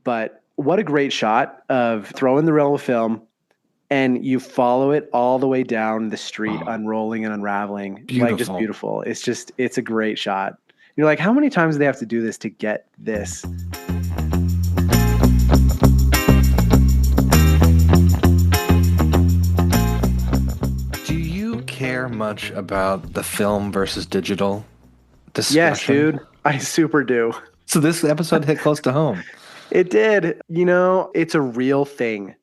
But what a great shot of throwing the reel of film and you follow it all the way down the street, Oh, unrolling and unraveling. Like, just beautiful. beautiful. It's a great shot. You're like, how many times do they have to do this to get this? Do you care much about the film versus digital Yes, discussion? dude. I super do. So this episode hit close to home. It did. It's a real thing.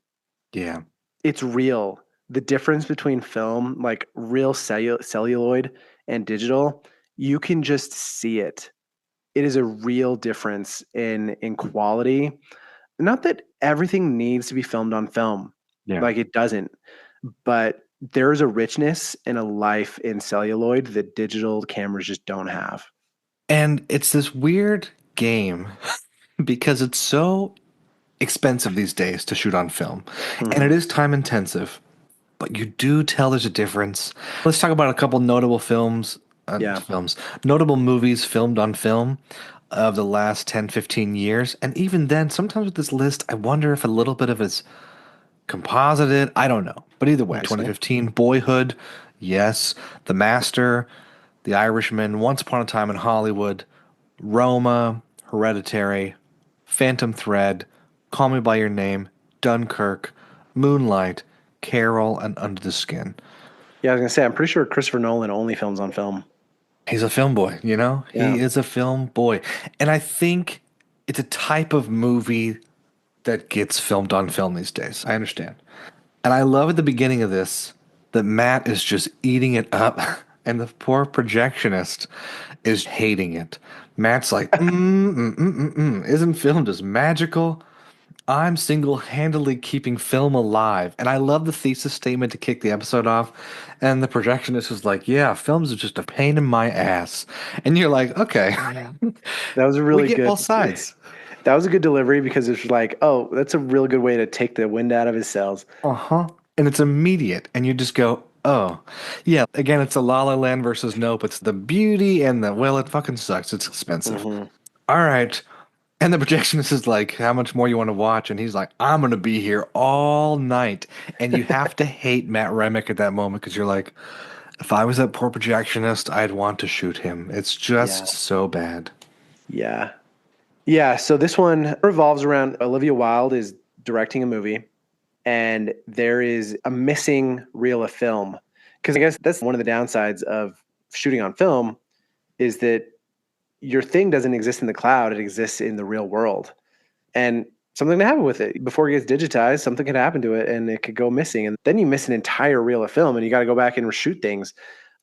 Yeah. It's real. The difference between film, like real celluloid and digital, you can just see it. It is a real difference in quality. Not that everything needs to be filmed on film, Yeah. like it doesn't, but there's a richness and a life in celluloid that digital cameras just don't have. And it's this weird game because it's so expensive these days to shoot on film. And Hmm. it is time intensive, but you do tell there's a difference. Let's talk about a couple notable Yeah. notable movies filmed on film of the last 10, 15 years. And even then, sometimes with this list, I wonder if a little bit of it's composited. I don't know. But either way, I see. 2015, Boyhood, yes. The Master, The Irishman, Once Upon a Time in Hollywood, Roma, Hereditary, Phantom Thread, Call Me by Your Name, Dunkirk, Moonlight, Carol, and Under the Skin. Yeah, I was gonna say, I'm pretty sure Christopher Nolan only films on film. He's a film boy, you know? Yeah. He is a film boy. And I think it's a type of movie that gets filmed on film these days. I understand. And I love at the beginning of this that Matt is just eating it up and the poor projectionist is hating it. Matt's like, isn't film just magical? I'm single handedly keeping film alive. And I love the thesis statement to kick the episode off. And the projectionist is like, yeah, films are just a pain in my ass. And you're like, okay, That was a we really get good. both sides. That was a good delivery because it's like, oh, that's a real good way to take the wind out of his sails. Uh huh. And it's immediate. And you just go, oh, yeah. Again, it's a La La Land versus Nope. It's the beauty and well, it fucking sucks. It's expensive. Hmm. All right. And the projectionist is like, how much more you want to watch? And he's like, I'm going to be here all night. And you have to hate Matt Remick at that moment because you're like, if I was that poor projectionist, I'd want to shoot him. It's just Yeah. so bad. Yeah. Yeah. So this one revolves around Olivia Wilde is directing a movie, and there is a missing reel of film. Because I guess that's one of the downsides of shooting on film is that your thing doesn't exist in the cloud, it exists in the real world. And something can happen with it. Before it gets digitized, something could happen to it and it could go missing. And then you miss an entire reel of film and you got to go back and reshoot things.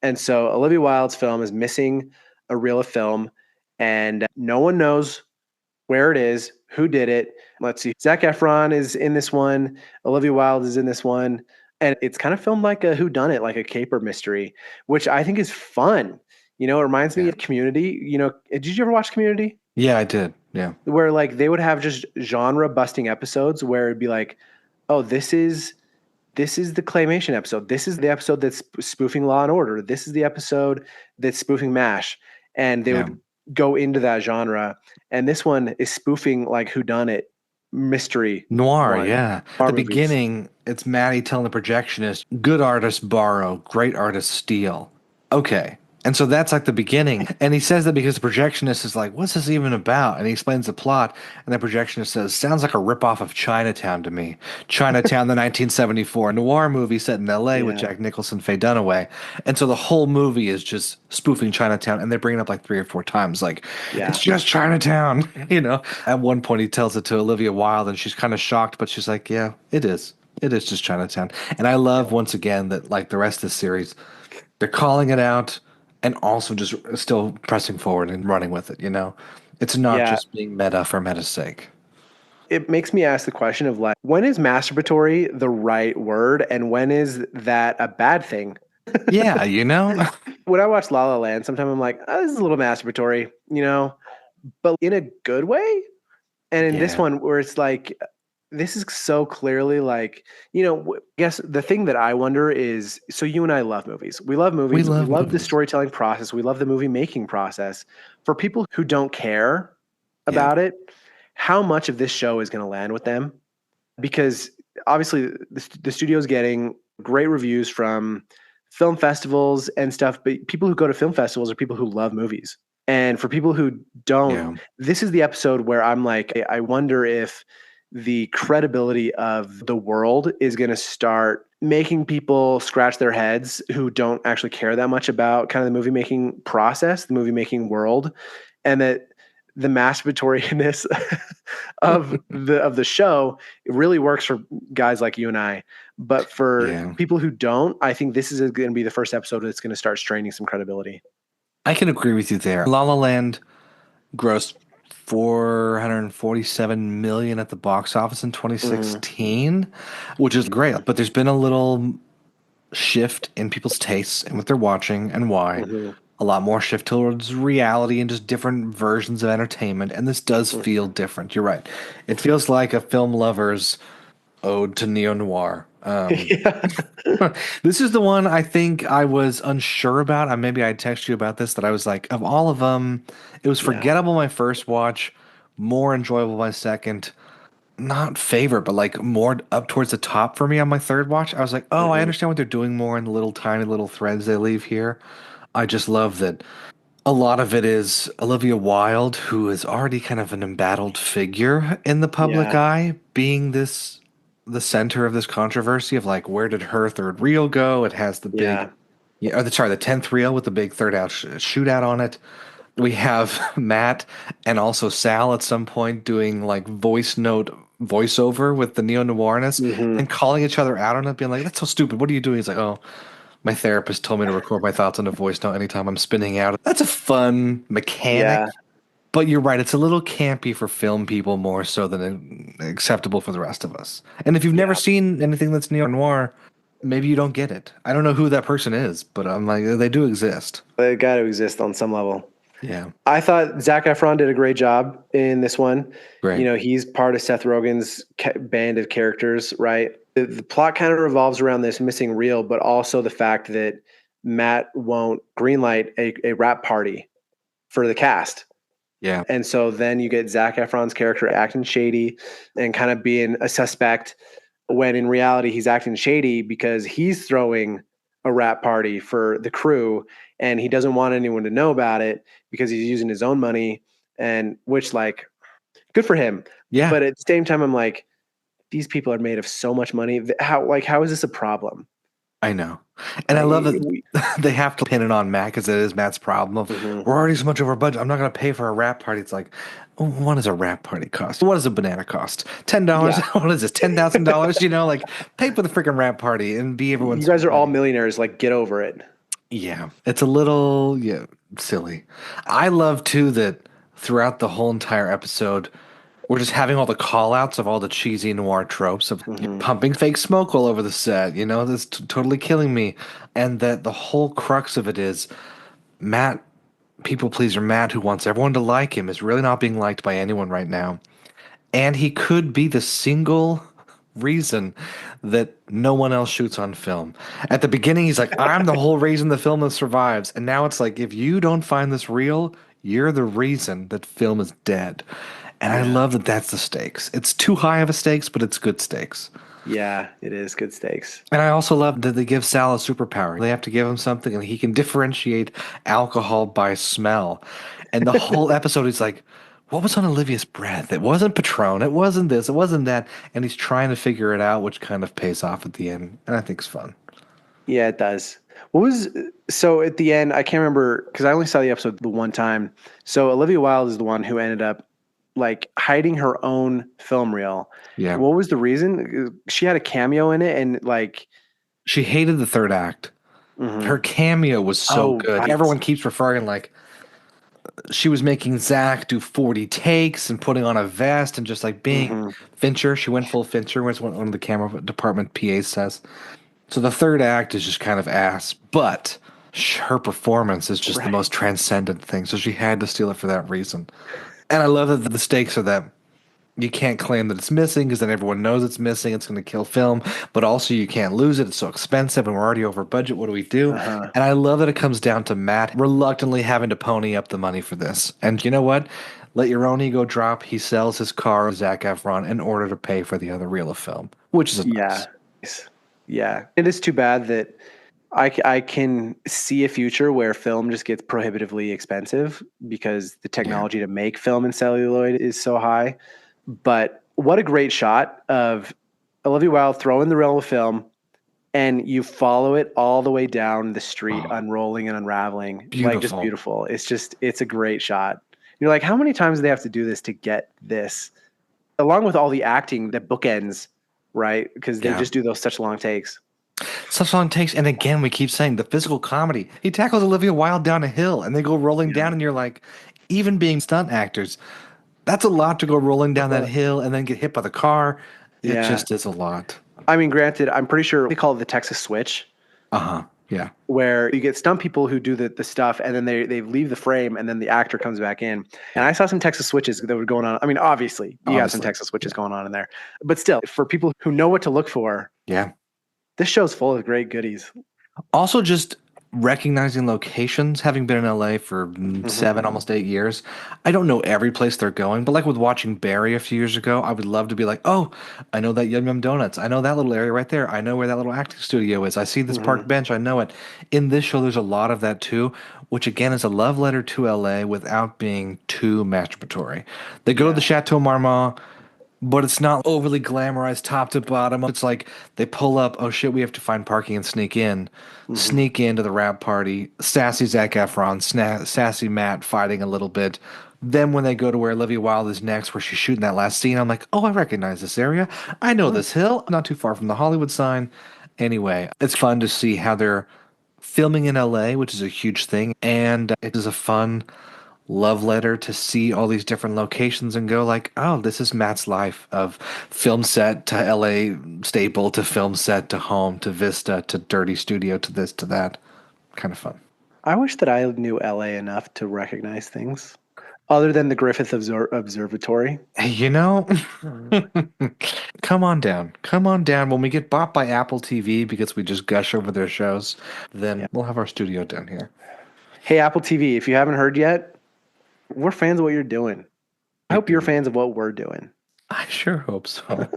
And so Olivia Wilde's film is missing a reel of film and no one knows where it is, who did it. Let's see. Zac Efron is in this one. Olivia Wilde is in this one. And it's kind of filmed like a whodunit, like a caper mystery, which I think is fun. It reminds me Yeah. of Community. Did you ever watch Community? Yeah, I did. Yeah. Where like they would have just genre busting episodes where it'd be like, oh, this is the claymation episode. This is the episode that's spoofing Law and Order. This is the episode that's spoofing MASH. And they Yeah. would go into that genre. And this one is spoofing like whodunit mystery Noir, one. yeah. At Our the movies. beginning, it's Maddie telling the projectionist, good artists borrow, great artists steal. Okay. And so that's like the beginning. And he says that because the projectionist is like, what's this even about? And he explains the plot. And the projectionist says, sounds like a ripoff of Chinatown to me. Chinatown, the 1974 noir movie set in LA with Yeah. Jack Nicholson, Faye Dunaway. And so the whole movie is just spoofing Chinatown. And they bring it up like 3 or 4 times, like, it's Yeah. just Chinatown. At one point, he tells it to Olivia Wilde, and she's kind of shocked, but she's like, yeah, it is. It is just Chinatown. And I love, Yeah. once again, that like the rest of the series, they're calling it out and also just still pressing forward and running with it. It's not Yeah. just being meta for meta's sake. It makes me ask the question of like, when is masturbatory the right word and when is that a bad thing? Yeah, When I watch La La Land, sometimes I'm like, oh, this is a little masturbatory, but in a good way. And in this Yeah. one, where it's like, this is so clearly like, I guess the thing that I wonder is, so you and I love movies. We love We movies. We love love the movies. storytelling process. We love the movie making process. For people who don't care Yeah. about it, how much of this show is going to land with them, because obviously the studio's getting great reviews from film festivals and stuff, but people who go to film festivals are people who love movies. And for people who don't, Yeah. this is the episode where I'm like, I wonder if the credibility of the world is going to start making people scratch their heads who don't actually care that much about kind of the movie making process, the movie making world, and that the masturbatoryness of the show really works for guys like you and I. But for Yeah. people who don't, I think this is going to be the first episode that's going to start straining some credibility. I can agree with you there. La La Land grossed 447 million at the box office in Mm-hmm. 2016, which is great. But there's been a little shift in people's tastes and what they're watching and why. Mm-hmm. A lot more shift towards reality and just different versions of entertainment. And this does feel different. You're right. It feels like a film lover's ode to neo noir. Yeah. This is the one I think I was unsure about. Maybe I texted you about this that I was like, of all of them, it was Yeah. forgettable my first watch, more enjoyable my second, not favorite, but like more up towards the top for me on my third watch. I was like, oh, I Mm-hmm. understand what they're doing more in the little tiny little threads they leave here. I just love that a lot of it is Olivia Wilde, who is already kind of an embattled figure in the public Yeah. eye, being the center of this controversy of like, where did her third reel go? It has the big, Yeah. yeah, or the 10th reel with the big third out shootout on it. We have Matt and also Sal at some point doing like voiceover with the neo noirness Mm-hmm. and calling each other out on it, being like, "That's so stupid. What are you doing?" He's like, "Oh, my therapist told me to record my thoughts on a voice note anytime I'm spinning out." That's a fun Yeah. mechanic, but you're right. It's a little campy for film people more so than acceptable for the rest of us. And if you've never Yeah. seen anything that's neo noir, maybe you don't get it. I don't know who that person is, but I'm like, they do exist. They got to exist on some level. Yeah, I thought Zac Efron did a great job in this one. great. He's part of Seth Rogen's band of characters, right? The plot kind of revolves around this missing reel, but also the fact that Matt won't greenlight a rap party for the cast. Yeah, And so then you get Zac Efron's character acting shady and kind of being a suspect when in reality he's acting shady because he's throwing a rap party for the crew and he doesn't want anyone to know about it because he's using his own money, and which, like, good for him. yeah. But at the same time I'm like, these people are made of so much money. How is this a problem? I know. And I Like, love that they have to pin it on Matt because it is Matt's problem of mhm. we're already so much over budget. I'm not going to pay for a rap party. It's like, oh, what does a rap party cost? What does a banana cost? $10? Yeah. What is this? $10,000? Like pay for the freaking rap party and be You everyone's guys are all wedding. millionaires, like, get over it. Yeah, it's a little silly. I love too that throughout the whole entire episode, we're just having all the call outs of all the cheesy noir tropes of Mhm. pumping fake smoke all over the set. That's totally killing me. And that the whole crux of it is Matt, people pleaser Matt, who wants everyone to like him, is really not being liked by anyone right now. And he could be the single reason that no one else shoots on film. At the beginning, he's like, I'm the whole reason the film survives. And now it's like, if you don't find this real, you're the reason that film is dead. And I Yeah. love that that's the stakes. It's too high of a stakes, but it's good stakes. Yeah, it is good stakes. And I also love that they give Sal a superpower. They have to give him something, and he can differentiate alcohol by smell. And the whole episode is like, what was on Olivia's breath? It wasn't Patron. It wasn't this. It wasn't that. And he's trying to figure it out, which kind of pays off at the end. And I think it's fun. Yeah, it does. What was so at the end? I can't remember because I only saw the episode the one time. So Olivia Wilde is the one who ended up like hiding her own film reel. Yeah. What was the reason? She had a cameo in it, and like, She hated the third act. mhm. Her cameo was so Oh, good. right. Everyone keeps referring like she was making Zach do 40 takes and putting on a vest and just like being Mhm. Fincher. She went full Fincher, was what one of the camera department PAs says. So the third act is just kind of ass, but her performance is just the Right. most transcendent thing. So she had to steal it for that reason. And I love that the stakes are that You can't claim that it's missing because then everyone knows it's missing. It's going to kill film, but also you can't lose it. It's so expensive and we're already over budget. What do we do? Uh-huh. And I love that it comes down to Matt reluctantly having to pony up the money for this. And you know what? Let your own ego drop. He sells his car to Zac Efron in order to pay for the other reel of film, which is Yeah. nice. Yeah. It is too bad that I can see a future where film just gets prohibitively expensive because the technology to make film in celluloid is so high. But what a great shot of Olivia Wilde throwing the reel of film, and you follow it all the way down the street, Oh, unrolling and unraveling. Like, just beautiful. beautiful. It's a great shot. You're like, how many times do they have to do this to get this? Along with all the acting that bookends, right? Because they Yeah. just do those such long takes. Such long takes. And again, we keep saying the physical comedy. He tackles Olivia Wilde down a hill and they go rolling down, and you're like, even being stunt actors, that's a lot to go rolling down that hill and then get hit by the car. It Yeah. just is a lot. I mean, granted, I'm pretty sure they call it the Texas switch, Uh-huh. Yeah. where you get stunt people who do the stuff and then they leave the frame and then the actor comes back in. And I saw some Texas switches that were going on. I mean, obviously, you got some Obviously. Texas switches going on in there. But still, for people who know what to look for, Yeah. this show's full of great goodies. Also, just recognizing locations, having been in LA for 7, almost 8 years, I don't know every place they're going, but like with watching Barry a few years ago, I would love to be like, oh, I know that Yum Yum Donuts. I know that little area right there. I know where that little acting studio is. I see this park bench. I know it. In this show, there's a lot of that too, which again is a love letter to LA without being too masturbatory. They go to the Chateau Marmont, but it's not overly glamorized top to bottom. It's like they pull up, oh shit, we have to find parking and sneak into the rap party. Sassy Zac Efron, sassy Matt fighting a little bit. Then when they go to where Olivia Wilde is next, where she's shooting that last scene, I'm like, oh, I recognize this area. I know this hill. Not too far from the Hollywood sign. Anyway, it's fun to see how they're filming in LA, which is a huge thing. And it is a fun love letter to see all these different locations and go like, oh, this is Matt's life of film set to LA staple to film set to home to Vista to dirty studio to this to that. Kind of fun. I wish that I knew LA enough to recognize things other than the Griffith Observatory. Hey, you know, come on down. Come on down. When we get bought by Apple TV because we just gush over their shows, then we'll have our studio down here. Hey, Apple TV, if you haven't heard yet, we're fans of what you're doing. I hope you're fans of what we're doing. I sure hope so.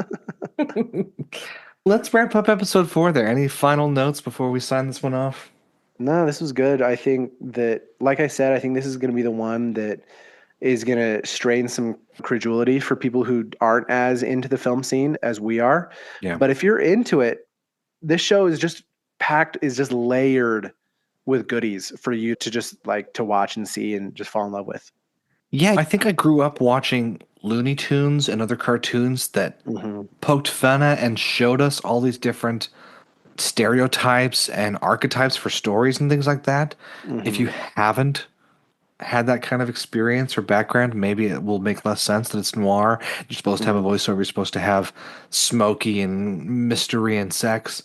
Let's wrap up episode 4 there. Any final notes before we sign this one off? No, this was good. I think that, like I said, I think this is going to be the one that is going to strain some credulity for people who aren't as into the film scene as we are. Yeah. But if you're into it, this show is just packed, is just layered with goodies for you to just like to watch and see and just fall in love with. Yeah, I think I grew up watching Looney Tunes and other cartoons that poked fun at and showed us all these different stereotypes and archetypes for stories and things like that. If you haven't had that kind of experience or background, maybe it will make less sense that it's noir. You're supposed to have a voiceover. You're supposed to have smoky and mystery and sex.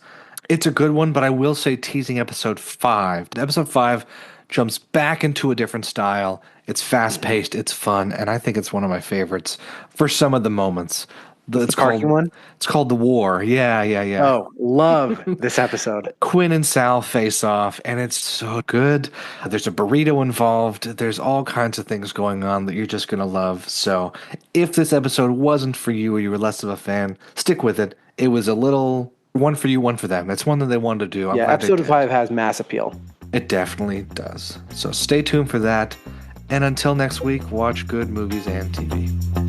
It's a good one, but I will say teasing episode 5. Episode 5 jumps back into a different style. It's fast-paced. It's fun. And I think it's one of my favorites for some of the moments. It's the parking one? It's called The War. Yeah. Oh, love this episode. Quinn and Sal face off, and it's so good. There's a burrito involved. There's all kinds of things going on that you're just going to love. So if this episode wasn't for you or you were less of a fan, stick with it. It was a little one for you, one for them. It's one that they wanted to do. I'm glad they episode did. 5 has mass appeal. It definitely does. So stay tuned for that. And until next week, watch good movies and TV.